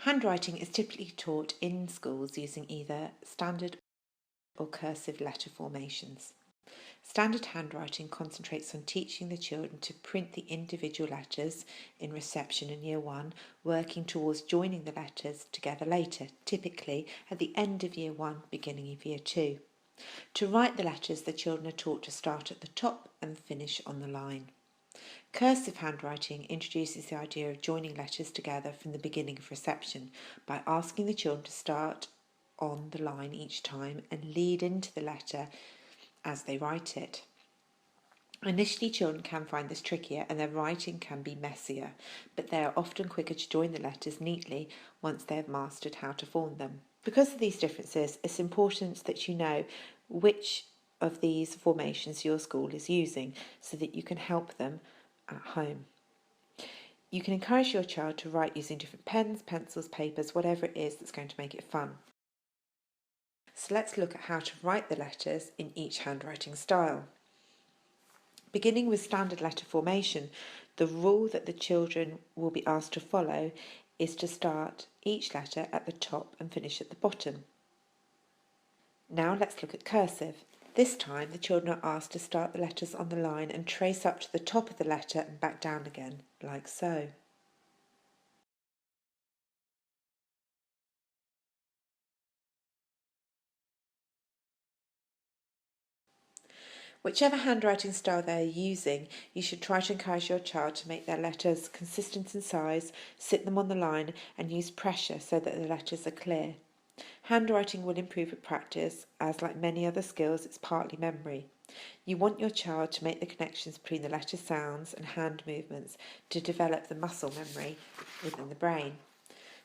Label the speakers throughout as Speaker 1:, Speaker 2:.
Speaker 1: Handwriting is typically taught in schools using either standard or cursive letter formations. Standard handwriting concentrates on teaching the children to print the individual letters in reception in Year 1, working towards joining the letters together later, typically at the end of Year 1, beginning of Year 2. To write the letters, the children are taught to start at the top and finish on the line. Cursive handwriting introduces the idea of joining letters together from the beginning of reception by asking the children to start on the line each time and lead into the letter as they write it. Initially, children can find this trickier and their writing can be messier, but they are often quicker to join the letters neatly once they have mastered how to form them. Because of these differences, it's important that you know which of these formations your school is using so that you can help them at home. You can encourage your child to write using different pens, pencils, papers, whatever it is that's going to make it fun. So let's look at how to write the letters in each handwriting style. Beginning with standard letter formation, the rule that the children will be asked to follow is to start each letter at the top and finish at the bottom. Now let's look at cursive. This time the children are asked to start the letters on the line and trace up to the top of the letter and back down again, like so. Whichever handwriting style they are using, you should try to encourage your child to make their letters consistent in size, sit them on the line and use pressure so that the letters are clear. Handwriting will improve with practice, as like many other skills, it's partly memory. You want your child to make the connections between the letter sounds and hand movements to develop the muscle memory within the brain.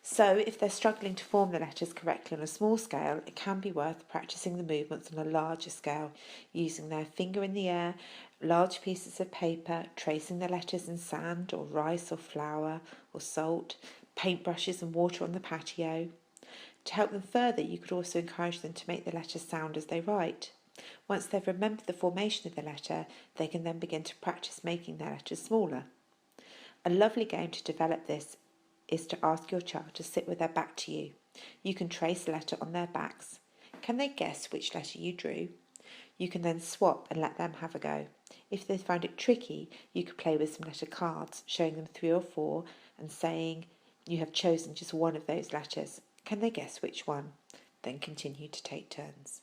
Speaker 1: So, if they're struggling to form the letters correctly on a small scale, it can be worth practicing the movements on a larger scale, using their finger in the air, large pieces of paper, tracing the letters in sand or rice or flour or salt, paintbrushes and water on the patio. To help them further, you could also encourage them to make the letters sound as they write. Once they've remembered the formation of the letter, they can then begin to practice making their letters smaller. A lovely game to develop this is to ask your child to sit with their back to you. You can trace a letter on their backs. Can they guess which letter you drew? You can then swap and let them have a go. If they find it tricky, you could play with some letter cards, showing them 3 or 4 and saying you have chosen just one of those letters. Can they guess which one? Then continue to take turns.